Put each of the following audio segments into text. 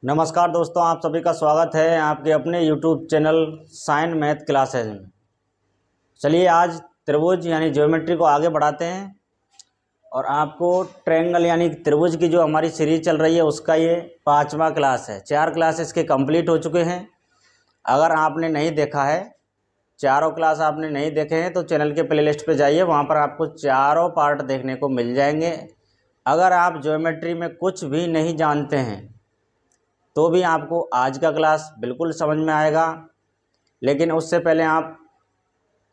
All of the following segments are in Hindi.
नमस्कार दोस्तों, आप सभी का स्वागत है आपके अपने YouTube channel sign math classes में। चलिए आज त्रिभुज यानी ज्योमेट्री को आगे बढ़ाते हैं और आपको ट्रायंगल यानी त्रिभुज की जो हमारी सीरीज चल रही है उसका ये 5वां क्लास है। 4 क्लास इसके कंप्लीट हो चुके हैं। अगर आपने नहीं देखा है, चारों क्लास आपने नहीं देखे हैं तो चैनल के प्लेलिस्ट पे जाइए, वहाँ पर आपको चारों पार्ट देखने को मिल जाएंगे। अगर आप ज्योमेट्री में कुछ भी नहीं जानते हैं तो भी आपको आज का क्लास बिल्कुल समझ में आएगा, लेकिन उससे पहले आप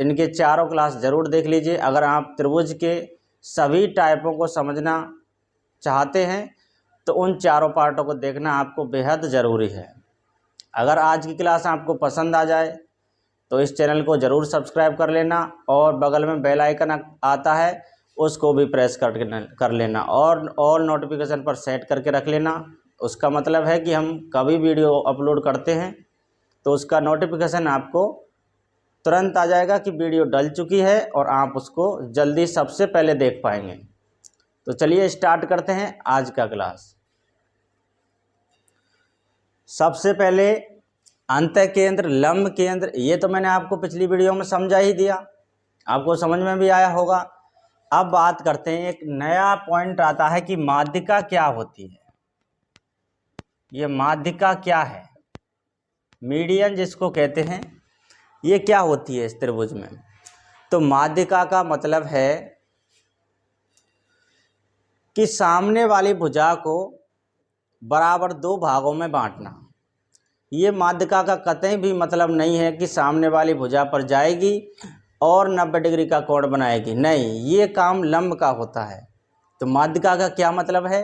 इनके चारों क्लास ज़रूर देख लीजिए। अगर आप त्रिभुज के सभी टाइपों को समझना चाहते हैं तो उन चारों पार्टों को देखना आपको बेहद ज़रूरी है। अगर आज की क्लास आपको पसंद आ जाए तो इस चैनल को ज़रूर सब्सक्राइब कर लेना और बगल में बेल आइकन आता है उसको भी प्रेस कर लेना और ऑल नोटिफिकेशन पर सेट करके रख लेना। उसका मतलब है कि हम कभी वीडियो अपलोड करते हैं तो उसका नोटिफिकेशन आपको तुरंत आ जाएगा कि वीडियो डल चुकी है और आप उसको जल्दी सबसे पहले देख पाएंगे। तो चलिए स्टार्ट करते हैं आज का क्लास। सबसे पहले अंतःकेंद्र, लंब केंद्र, ये तो मैंने आपको पिछली वीडियो में समझा ही दिया, आपको समझ में भी आया होगा। अब बात करते हैं, एक नया पॉइंट आता है कि माध्यिका क्या होती है। ये माध्यिका क्या है, मीडियन जिसको कहते हैं, ये क्या होती है इस त्रिभुज में। तो माध्यिका का मतलब है कि सामने वाली भुजा को बराबर 2 भागों में बांटना। ये माध्यिका का कतई भी मतलब नहीं है कि सामने वाली भुजा पर जाएगी और 90 डिग्री का कोण बनाएगी, नहीं, ये काम लंब का होता है। तो माध्यिका का क्या मतलब है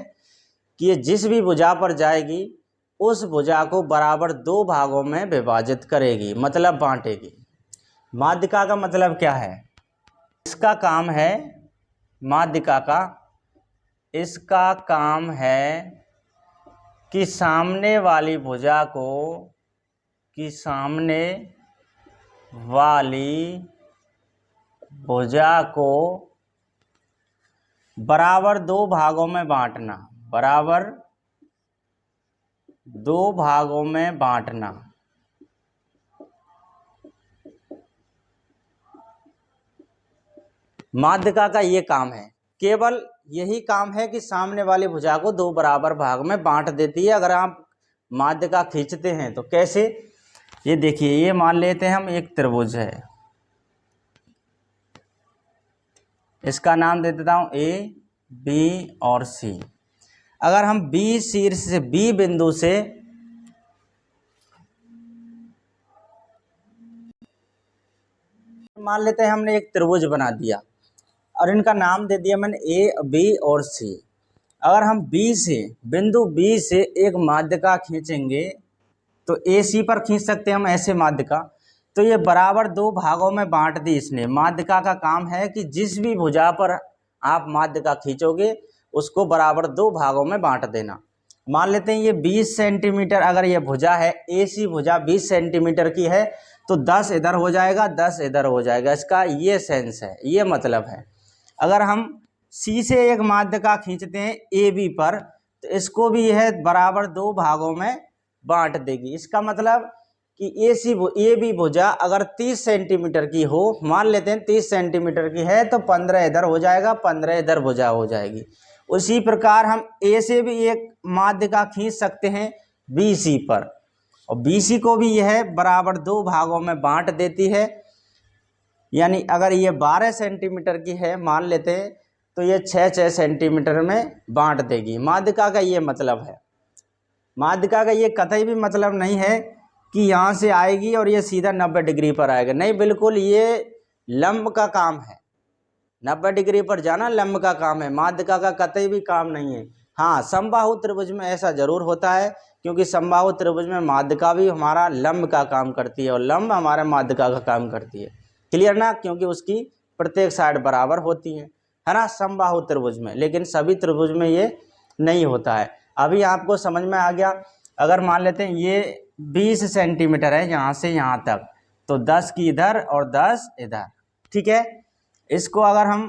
कि ये जिस भी भुजा पर जाएगी उस भुजा को बराबर 2 भागों में विभाजित करेगी, मतलब बांटेगी। माध्यिका का मतलब क्या है, इसका काम है, माध्यिका का इसका काम है कि सामने वाली भुजा को बराबर 2 भागों में बांटना, बराबर 2 भागों में बांटना। माध्यिका का ये काम है, केवल यही काम है कि सामने वाली भुजा को 2 बराबर भाग में बांट देती है। अगर आप माध्यिका खींचते हैं तो कैसे, ये देखिए, ये मान लेते हैं हम एक त्रिभुज है, इसका नाम दे देता हूं ए, बी और सी। अगर हम बी शीर्ष से, बी बिंदु से मान लेते हैं हमने एक त्रिभुज बना दिया और इनका नाम दे दिया मैंने ए, बी और सी। अगर हम बी से, बिंदु बी से एक माध्यिका खींचेंगे तो ए सी पर खींच सकते हैं हम ऐसे माध्यिका। तो ये बराबर 2 भागों में बांट दी इसने। माध्यिका का काम है कि जिस भी भुजा पर आप माध्यिका खींचोगे उसको बराबर 2 भागों में बांट देना। मान लेते हैं ये 20 सेंटीमीटर अगर ये भुजा है, ए सी भुजा 20 सेंटीमीटर की है तो 10 इधर हो जाएगा, 10 इधर हो जाएगा, इसका ये सेंस है, ये मतलब है। अगर हम सी से एक माध्यिका खींचते हैं ए बी पर तो इसको भी यह बराबर 2 भागों में बांट देगी। इसका मतलब कि ए बी भुजा अगर 30 सेंटीमीटर की हो, मान लेते हैं 30 सेंटीमीटर की है तो 15 इधर हो जाएगा, 15 इधर भुजा हो जाएगी। उसी प्रकार हम ए से भी एक माध्यिका खींच सकते हैं बी सी पर और बी सी को भी यह बराबर 2 भागों में बांट देती है। यानी अगर ये 12 सेंटीमीटर की है मान लेते हैं तो ये 6-6 सेंटीमीटर में बांट देगी। माध्यिका का ये मतलब है। माध्यिका का ये कतई भी मतलब नहीं है कि यहाँ से आएगी और ये सीधा 90 डिग्री पर आएगा, नहीं, बिल्कुल ये लंब का काम है। 90 डिग्री पर जाना लंब का काम है, माध्यिका का कतई भी काम नहीं है। हाँ, समबाहु त्रिभुज में ऐसा जरूर होता है क्योंकि समबाहु त्रिभुज में माध्यिका भी हमारा लंब का काम करती है और लंब हमारा माध्यिका का काम करती है। क्लियर ना, क्योंकि उसकी प्रत्येक साइड बराबर होती है ना, समबाहु त्रिभुज में। लेकिन सभी त्रिभुज में ये नहीं होता है। अभी आपको समझ में आ गया। अगर मान लेते हैं ये 20 सेंटीमीटर है यहाँ से यहाँ तक, तो 10 की इधर और 10 इधर, ठीक है। इसको अगर हम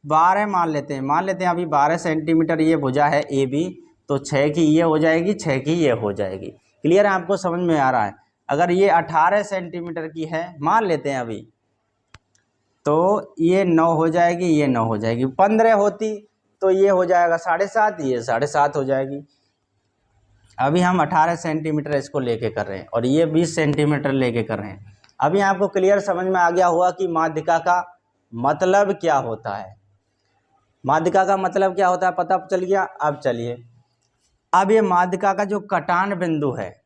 12 मान लेते हैं अभी 12 सेंटीमीटर ये भुजा है ए बी, तो 6 की ये हो जाएगी, 6 की ये हो जाएगी। क्लियर है, आपको समझ में आ रहा है। अगर ये 18 सेंटीमीटर की है मान लेते हैं अभी, तो ये 9 हो जाएगी, ये 9 हो जाएगी। 15 होती तो ये हो जाएगा 7.5, ये 7.5 हो जाएगी। अभी हम 18 सेंटीमीटर इसको लेके कर रहे हैं और ये 20 सेंटीमीटर लेके कर रहे हैं। अभी आपको क्लियर समझ में आ गया होगा कि माध्यिका का मतलब क्या होता है। माध्यिका का मतलब क्या होता है पता चल गया। अब चलिए, अब ये माध्यिका का जो कटान बिंदु है,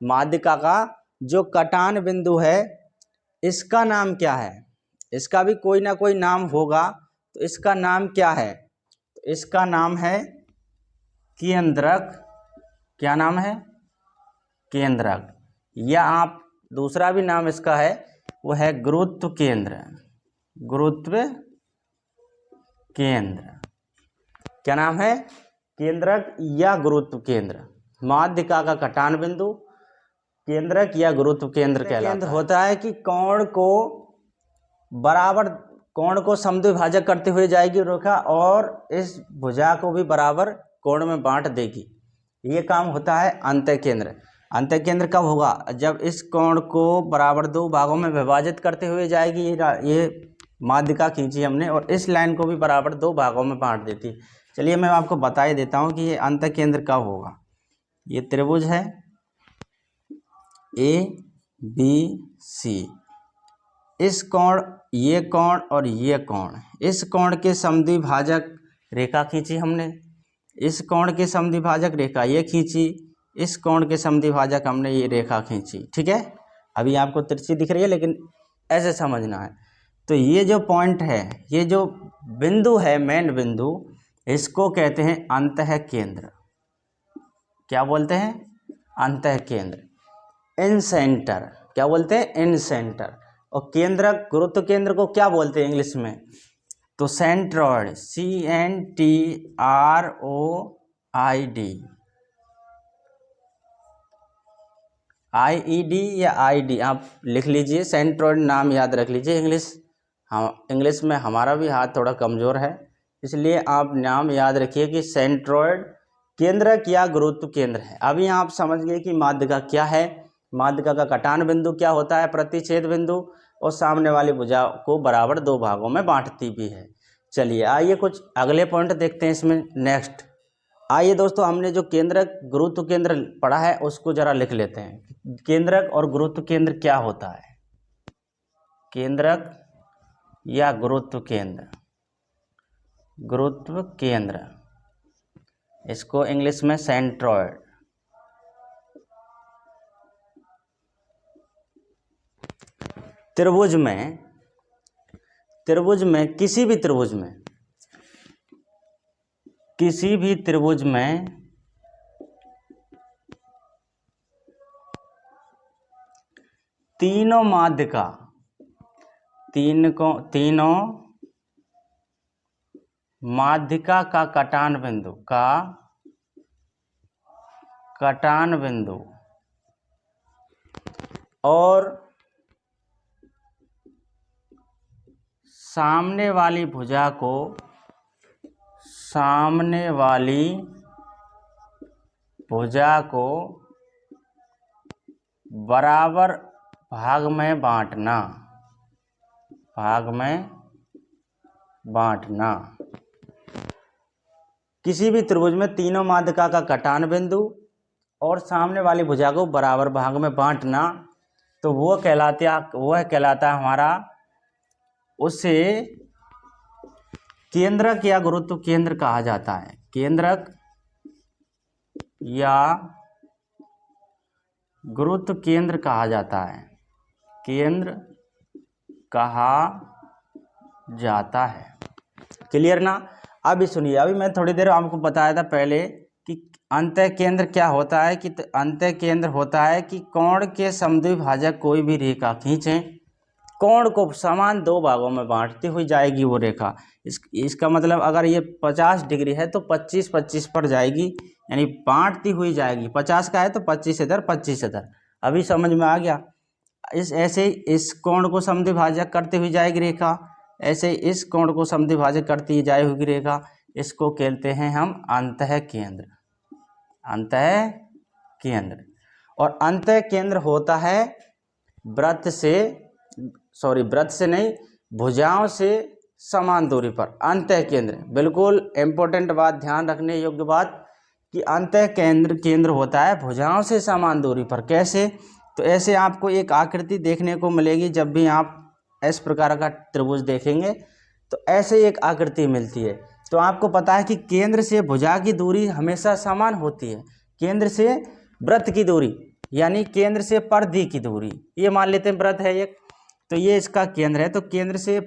माध्यिका का जो कटान बिंदु है, इसका नाम क्या है? इसका भी कोई ना कोई नाम होगा, तो इसका नाम क्या है? तो इसका नाम है केंद्रक। क्या नाम है? केंद्रक। या आप दूसरा भी नाम इसका है, वो है गुरुत्व केंद्र। गुरुत्व केंद्र। क्या नाम है? केंद्रक या गुरुत्व केंद्र। माध्यिका का कटान बिंदु केंद्रक या गुरुत्व केंद्र कहलाता है। होता है कि कोण को बराबर, कोण को समद्विभाजक करते हुए जाएगी रेखा और इस भुजा को भी बराबर कोण में बांट देगी। ये काम होता है अंतः केंद्र। अंतः केंद्र कब होगा? जब इस कोण को बराबर 2 भागों में विभाजित करते हुए जाएगी। ये माध्यिका खींची हमने और इस लाइन को भी बराबर 2 भागों में बांट देती। चलिए मैं आपको बता ही देता हूँ कि ये अंतः केंद्र कब होगा। ये त्रिभुज है ABC, इस कोण, ये कोण और ये कोण, इस कोण के समद्विभाजक रेखा खींची हमने, इस कोण के समद्विभाजक रेखा ये खींची, इस कोण के समद्विभाजक हमने ये रेखा खींची। ठीक है, अभी आपको तिरछी दिख रही है लेकिन ऐसे समझना है। तो ये जो पॉइंट है, ये जो बिंदु है, मेन बिंदु, इसको कहते हैं अंतः केंद्र। क्या बोलते हैं? अंतः केंद्र। इन सेंटर। क्या बोलते हैं? इन सेंटर। और केंद्रक, गुरुत्व केंद्र को क्या बोलते हैं इंग्लिश में? तो सेंट्रॉइड। CNTROID। IED या ID आप लिख लीजिए, सेंट्रॉइड नाम याद रख लीजिए। इंग्लिश में हमारा भी हाथ थोड़ा कमज़ोर है, इसलिए आप नाम याद रखिए कि सेंट्रॉइड केंद्रक या गुरुत्व केंद्र है। अभी आप समझ गए कि माध्यिका क्या है। माध्यिका का कटान बिंदु क्या होता है? प्रतिच्छेद बिंदु, और सामने वाली भुजा को बराबर 2 भागों में बांटती भी है। चलिए आइए कुछ अगले पॉइंट देखते हैं इसमें। नेक्स्ट आइए दोस्तों, हमने जो केंद्रक गुरुत्व केंद्र पढ़ा है उसको जरा लिख लेते हैं। केंद्रक और गुरुत्व केंद्र क्या होता है? केंद्रक या गुरुत्व केंद्र। गुरुत्व केंद्र, इसको इंग्लिश में सेंट्रॉइड। त्रिभुज में किसी भी त्रिभुज में तीनों माध्यिका, तीनों माध्यिका का कटान बिंदु और सामने वाली भुजा को बराबर भाग में बांटना। किसी भी त्रिभुज में तीनों माध्यिका का कटान बिंदु और सामने वाली भुजा को बराबर भाग में बांटना, तो वो कहलाता है हमारा, उसे केंद्रक या गुरुत्व केंद्र कहा जाता है। केंद्रक या गुरुत्व केंद्र कहा जाता है। केंद्र कहा जाता है। क्लियर ना? अभी सुनिए, अभी मैं थोड़ी देर आपको बताया था पहले कि अंतः केंद्र क्या होता है। कि अंतः केंद्र होता है कि कोण के समद्विभाजक कोई भी रेखा खींचें, कोण को समान 2 भागों में बांटती हुई जाएगी वो रेखा। इसका मतलब अगर ये 50 डिग्री है तो 25-25 पर जाएगी, यानी बांटती हुई जाएगी। 50 का है तो 25 इधर 25 इधर। अभी समझ में आ गया? ऐसे इस कोण को समद्विभाजक करती हुई जाएगी रेखा, ऐसे इस कोण को समद्विभाजक करती जाए हुई रेखा, इसको कहते हैं हम अंतः केंद्र। अंतः केंद्र, और अंतः केंद्र होता है वृत्त से नहीं, भुजाओं से समान दूरी पर। अंतः केंद्र बिल्कुल इम्पोर्टेंट बात, ध्यान रखने योग्य बात कि अंतः केंद्र होता है भुजाओं से समान दूरी पर। कैसे? तो ऐसे आपको एक आकृति देखने को मिलेगी जब भी आप इस प्रकार का त्रिभुज देखेंगे तो ऐसे एक आकृति मिलती है। तो आपको पता है कि केंद्र से भुजा की दूरी हमेशा समान होती है। केंद्र से वृत्त की दूरी यानी केंद्र से परिधि की दूरी, ये मान लेते हैं वृत्त है एक, तो ये इसका केंद्र है। तो केंद्र से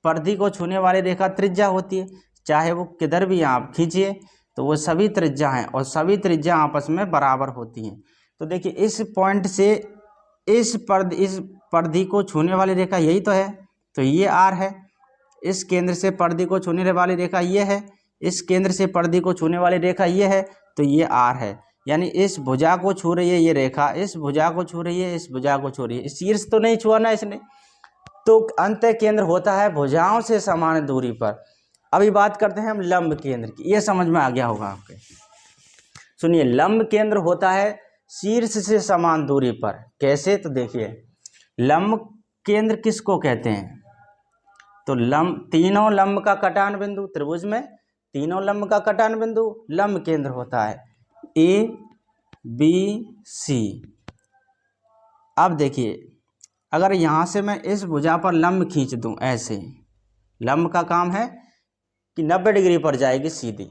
परिधि को छूने वाली रेखा त्रिज्या होती है, चाहे वो किधर भी आप खींचिए तो वो सभी त्रिज्या हैं और सभी त्रिज्या आपस में बराबर होती हैं। तो देखिए इस पॉइंट से इस परिधि को छूने वाली रेखा यही तो है, तो ये आर है। इस केंद्र से परिधि को छूने वाली रेखा ये है, इस केंद्र से परिधि को छूने वाली रेखा ये है, तो ये आर है। यानी इस भुजा को छू रही है ये रेखा, इस भुजा को छू रही है, इस भुजा को छू रही है, शीर्ष तो नहीं छुआ ना इसने। तो अंतः केंद्र होता है भुजाओं से समान दूरी पर। अभी बात करते हैं हम लंब केंद्र की, ये समझ में आ गया होगा आपके। सुनिए, लंब केंद्र होता है शीर्ष से समान दूरी पर। कैसे? तो देखिए लंब केंद्र किसको कहते हैं? तो तीनों लंब का कटान बिंदु, त्रिभुज में तीनों लंब का कटान बिंदु लंब केंद्र होता है, ए बी सी। अब देखिए अगर यहाँ से मैं इस भुजा पर लंब खींच दूं, ऐसे लंब का काम है कि 90 डिग्री पर जाएगी सीधी।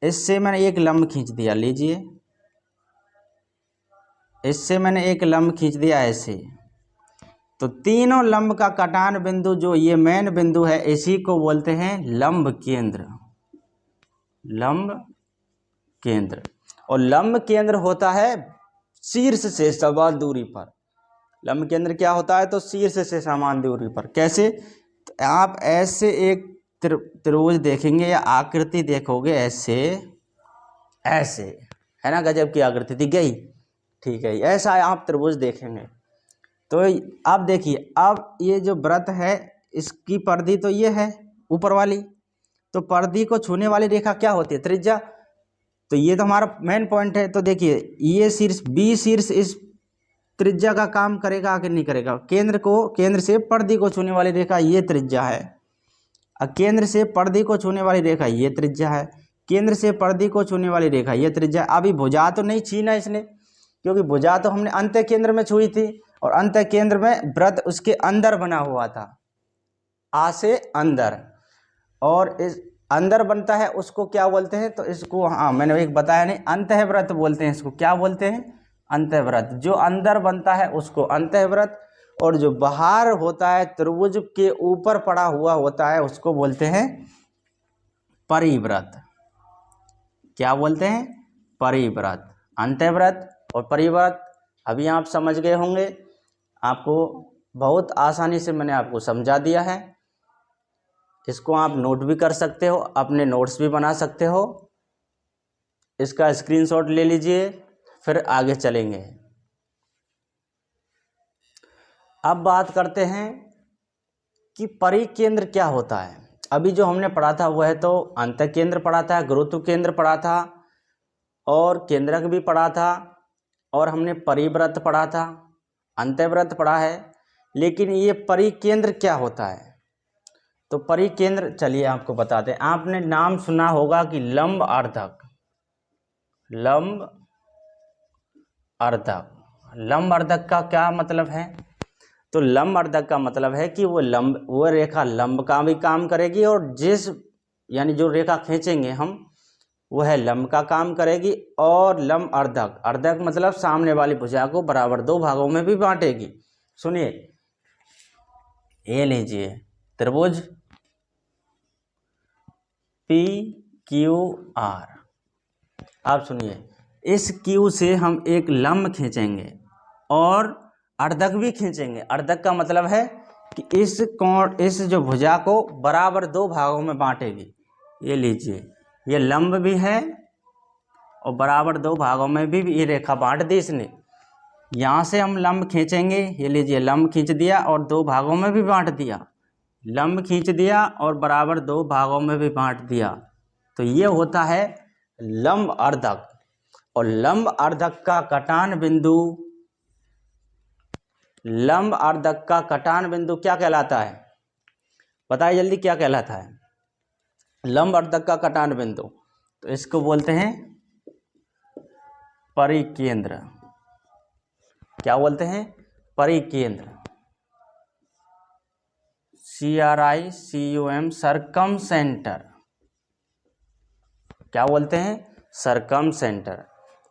इससे मैंने एक लंब खींच दिया, लीजिए इससे मैंने एक लंब खींच दिया ऐसे, तो तीनों लंब का कटान बिंदु जो ये मेन बिंदु है इसी को बोलते हैं लंब केंद्र। लंब केंद्र, और लंब केंद्र होता है शीर्ष से समान दूरी पर। लंब केंद्र क्या होता है? तो शीर्ष से समान दूरी पर। कैसे? तो आप ऐसे एक त्रिभुज देखेंगे या आकृति देखोगे ऐसे, ऐसे है ना, गजब की आकृति दिख गई, ठीक है, ऐसा आप त्रिभुज देखेंगे। तो अब देखिए, अब ये जो वृत्त है इसकी परिधि तो ये है ऊपर वाली, तो परिधि को छूने वाली रेखा क्या होती है? त्रिज्या। तो ये तो हमारा मेन पॉइंट है। तो देखिए ये शीर्ष बी शीर्ष इस त्रिज्या का काम करेगा कि नहीं करेगा? केंद्र से परिधि को छूने वाली रेखा ये त्रिज्या है, और केंद्र से परिधि को छूने वाली रेखा ये त्रिज्या है, केंद्र से परिधि को छूने वाली रेखा ये त्रिज्या। अभी भुजा तो नहीं छीना इसने, क्योंकि भुजा तो हमने अंतः केंद्र में छुई थी, और अंतः केंद्र में वृत्त उसके अंदर बना हुआ था, आ से अंदर, और इस अंदर बनता है उसको क्या बोलते हैं? तो इसको, हाँ मैंने एक बताया नहीं, अंतःव्रत बोलते हैं इसको। क्या बोलते हैं? अंतःव्रत। जो अंदर बनता है उसको अंतःव्रत, और जो बाहर होता है त्रिभुज के ऊपर पड़ा हुआ होता है उसको बोलते हैं परिव्रत। क्या बोलते हैं? परिव्रत। अंतःव्रत और परिव्रत अभी आप समझ गए होंगे, आपको बहुत आसानी से मैंने आपको समझा दिया है। इसको आप नोट भी कर सकते हो, अपने नोट्स भी बना सकते हो, इसका स्क्रीनशॉट ले लीजिए, फिर आगे चलेंगे। अब बात करते हैं कि परिकेंद्र क्या होता है। अभी जो हमने पढ़ा था वह तो अंतः केंद्र पढ़ा था, गुरुत्व केंद्र पढ़ा था, और केंद्रक भी पढ़ा था, और हमने परिव्रत पढ़ा था, अंतःव्रत पढ़ा है। लेकिन ये परिकेंद्र क्या होता है? तो परिकेंद्र, चलिए आपको बताते हैं। आपने नाम सुना होगा कि लंब अर्धक। लंब अर्धक, लंब अर्धक का क्या मतलब है? तो लंब अर्धक का मतलब है कि वो रेखा लंब का भी काम करेगी, और यानी जो रेखा खींचेंगे हम वह लंब का काम करेगी, और लंब अर्धक, अर्धक मतलब सामने वाली भुजा को बराबर 2 भागों में भी बांटेगी। सुनिए, ये लीजिए त्रिभुज PQR। आप सुनिए, इस Q से हम एक लंब खींचेंगे और अर्धक भी खींचेंगे। अर्धक का मतलब है कि इस जो भुजा को बराबर 2 भागों में बांटेगी। ये लीजिए, ये लंब भी है और बराबर 2 भागों में भी ये रेखा बांट दी इसने। यहाँ से हम लंब खींचेंगे, ये लीजिए लंब खींच दिया और 2 भागों में भी बांट दिया, लंब खींच दिया और बराबर 2 भागों में भी बांट दिया। तो ये होता है लंब अर्धक। और लंब अर्धक का कटान बिंदु, लंब अर्धक का कटान बिंदु क्या कहलाता है? बताइए जल्दी, क्या कहलाता है लंब अर्धक का कटान बिंदु? तो इसको बोलते हैं परिकेंद्र। क्या बोलते हैं? परिकेंद्र। CRICUM, circumcentre. क्या बोलते हैं? Circumcentre.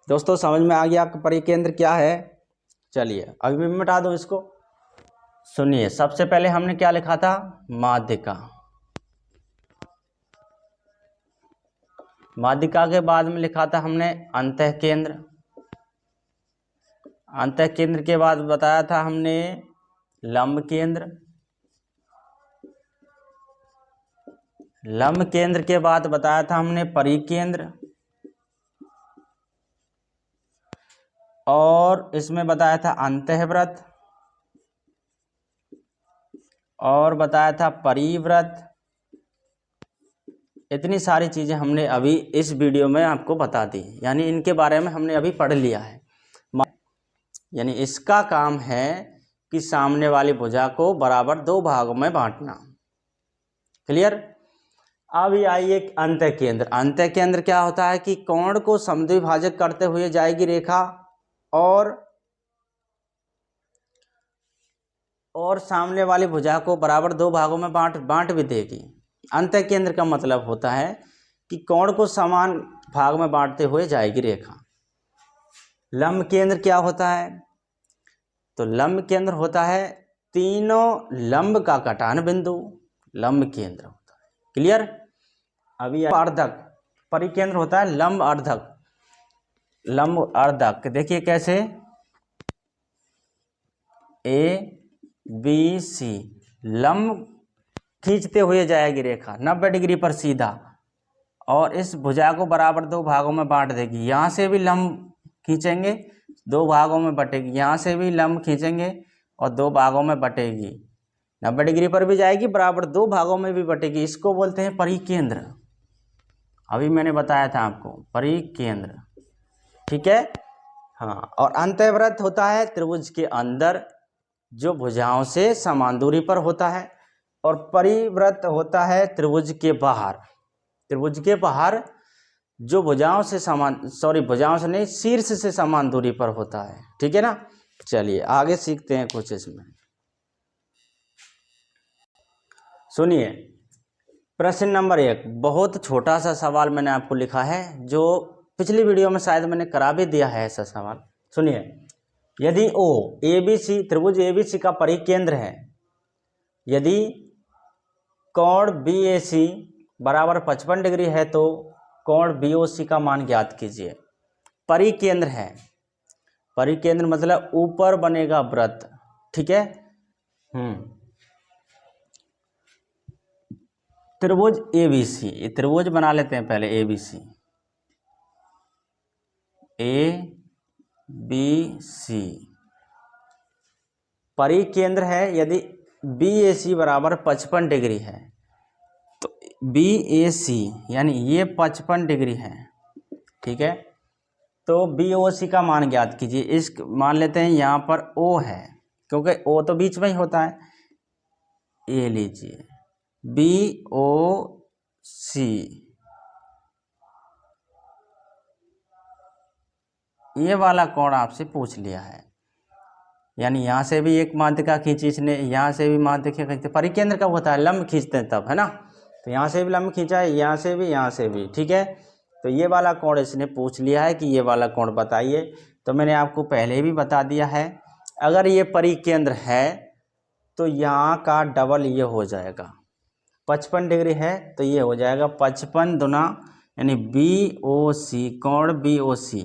दोस्तों समझ में आ गया आपका परिकेंद्र क्या है? चलिए अभी मैं मिटा दूं इसको। सुनिए, सबसे पहले हमने क्या लिखा था? माध्यिका। माध्यिका के बाद में लिखा था हमने अंतःकेंद्र। अंतःकेंद्र के बाद बताया था हमने लंब केंद्र। लंब केंद्र के बाद बताया था हमने परिकेंद्र। और इसमें बताया था अंतःव्रत, और बताया था परिव्रत। इतनी सारी चीज़ें हमने अभी इस वीडियो में आपको बता दी, यानी इनके बारे में हमने अभी पढ़ लिया है। यानी इसका काम है कि सामने वाली भुजा को बराबर दो भागों में बांटना। क्लियर? अभी आइए अंतःकेंद्र। अंतःकेंद्र क्या होता है कि कोण को समद्विभाजक करते हुए जाएगी रेखा और सामने वाली भुजा को बराबर दो भागों में बांट भी देगी। अंतःकेंद्र का मतलब होता है कि कोण को समान भाग में बांटते हुए जाएगी रेखा। लंब केंद्र क्या होता है? तो लंब केंद्र होता है तीनों लंब का कटान बिंदु, लंब केंद्र होता है। क्लियर? अभी अर्धक। परिकेंद्र होता है लंब अर्धक। लंब अर्धक देखिए कैसे, ABC लंब खींचते हुए जाएगी रेखा 90 डिग्री पर सीधा, और इस भुजा को बराबर दो भागों में बांट देगी। यहाँ से भी लंब खींचेंगे, दो भागों में बटेगी। यहाँ से भी लंब खींचेंगे और दो भागों में बटेगी। 90 डिग्री पर भी जाएगी, बराबर दो भागों में भी बटेगी। इसको बोलते हैं परिकेंद्र। अभी मैंने बताया था आपको परिकेंद्र। ठीक है? हाँ। और अंतःव्रत होता है त्रिभुज के अंदर जो भुजाओं से समान दूरी पर होता है, और परिव्रत होता है त्रिभुज के बाहर। त्रिभुज के बाहर जो भुजाओं से भुजाओं से नहीं, शीर्ष से समान दूरी पर होता है। ठीक है ना? चलिए आगे सीखते हैं कुछ इसमें। सुनिए, प्रश्न नंबर 1, बहुत छोटा सा सवाल मैंने आपको लिखा है, जो पिछली वीडियो में शायद मैंने करा भी दिया है ऐसा सवाल। सुनिए, यदि ABC त्रिभुज ABC का परिकेंद्र है, यदि कोण BAC बराबर 55 डिग्री है, तो कोण BOC का मान ज्ञात कीजिए। परिकेंद्र है, परिकेंद्र मतलब ऊपर बनेगा वृत्त। ठीक है? त्रिभुज ABC, त्रिभुज बना लेते हैं पहले ABC। ABC परिकेंद्र है यदि BAC बराबर 55 डिग्री है, तो BAC यानी ये 55 डिग्री है। ठीक है? तो BOC का मान ज्ञात कीजिए। इस मान लेते हैं यहाँ पर O है, क्योंकि O तो बीच में ही होता है। ये लीजिए BOC, ये वाला कोण आपसे पूछ लिया है। यानी यहाँ से भी एक माध्यिका खींची इसने, यहाँ से भी माध्यिका खींचते। परिकेंद्र कब होता है? लंब खींचते हैं तब, है ना? तो यहाँ से भी लंब खींचा है, यहाँ से भी, यहाँ से भी। ठीक है? तो ये वाला कोण इसने पूछ लिया है कि ये वाला कोण बताइए। तो मैंने आपको पहले भी बता दिया है, अगर ये परिकेंद्र है तो यहाँ का डबल ये हो जाएगा। 55 डिग्री है तो ये हो जाएगा 55 दुना, यानी BOC, कोण BOC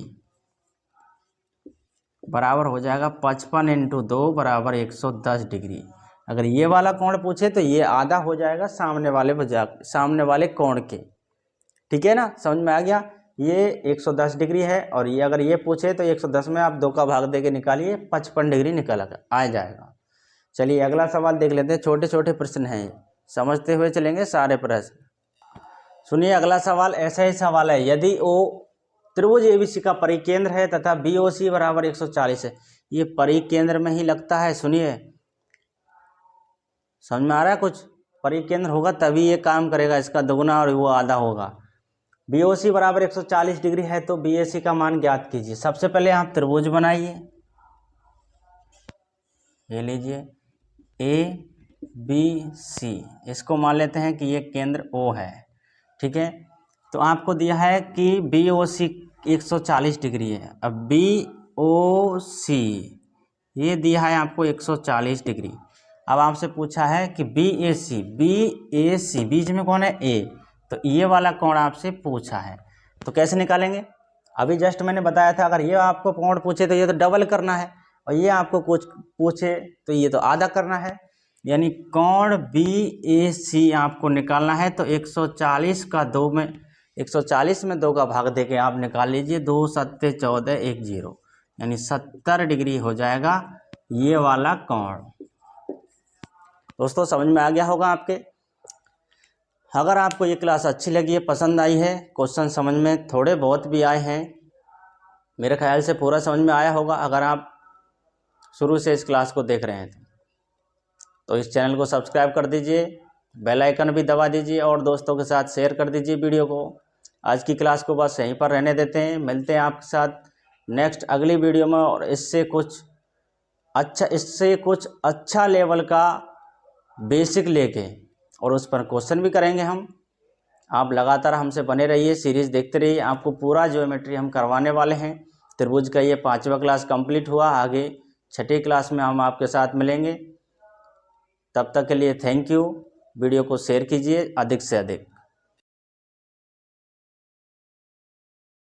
बराबर हो जाएगा 55 × 2 बराबर 110 डिग्री। अगर ये वाला कोण पूछे तो ये आधा हो जाएगा सामने वाले कोण के। ठीक है ना? समझ में आ गया? ये 110 डिग्री है, और ये अगर ये पूछे तो 110 में आप 2 का भाग दे के निकालिए, 55 डिग्री निकल आ जाएगा। चलिए अगला सवाल देख लेते हैं। छोटे छोटे प्रश्न हैं, समझते हुए चलेंगे सारे प्रश्न। सुनिए अगला सवाल ऐसा ही सवाल है, यदि ओ त्रिभुज एबीसी का परिकेंद्र है तथा बीओसी बराबर 140 है। ये परिकेंद्र में ही लगता है, सुनिए समझ में आ रहा है कुछ। परिकेंद्र होगा तभी ये काम करेगा, इसका दोगुना और वो आधा होगा। बीओसी बराबर 140 डिग्री है तो बीएसी का मान ज्ञात कीजिए। सबसे पहले आप त्रिभुज बनाइए, ये लीजिए ए बी सी, इसको मान लेते हैं कि ये केंद्र ओ है, ठीक है। तो आपको दिया है कि बी ओ सी 140 डिग्री है। अब बी ओ सी ये दिया है आपको 140 डिग्री। अब आपसे पूछा है कि बी ए सी, बीच में कौन है ए, तो ये वाला कोण आपसे पूछा है। तो कैसे निकालेंगे, अभी जस्ट मैंने बताया था, अगर ये आपको कोण पूछे तो ये तो डबल करना है, और ये आपको कुछ पूछे तो ये तो आधा करना है। यानी कोण बी ए सी आपको निकालना है तो 140 का 2 में 140 में 2 का भाग देके आप निकाल लीजिए, 2 सत्ते 14 1 0, यानी 70 डिग्री हो जाएगा ये वाला कोण। दोस्तों समझ में आ गया होगा आपके। अगर आपको ये क्लास अच्छी लगी है, पसंद आई है, क्वेश्चन समझ में थोड़े बहुत भी आए हैं, मेरे ख्याल से पूरा समझ में आया होगा अगर आप शुरू से इस क्लास को देख रहे हैं तो इस चैनल को सब्सक्राइब कर दीजिए, बेल आइकन भी दबा दीजिए और दोस्तों के साथ शेयर कर दीजिए वीडियो को। आज की क्लास को बस यहीं पर रहने देते हैं, मिलते हैं आपके साथ नेक्स्ट अगली वीडियो में, और इससे कुछ अच्छा लेवल का बेसिक लेके और उस पर क्वेश्चन भी करेंगे हम। आप लगातार हमसे बने रहिए, सीरीज़ देखते रहिए, आपको पूरा ज्योमेट्री हम करवाने वाले हैं। त्रिभुज का ये 5वां क्लास कंप्लीट हुआ, आगे 6ठी क्लास में हम आपके साथ मिलेंगे। तब तक के लिए थैंक यू। वीडियो को शेयर कीजिए अधिक से अधिक।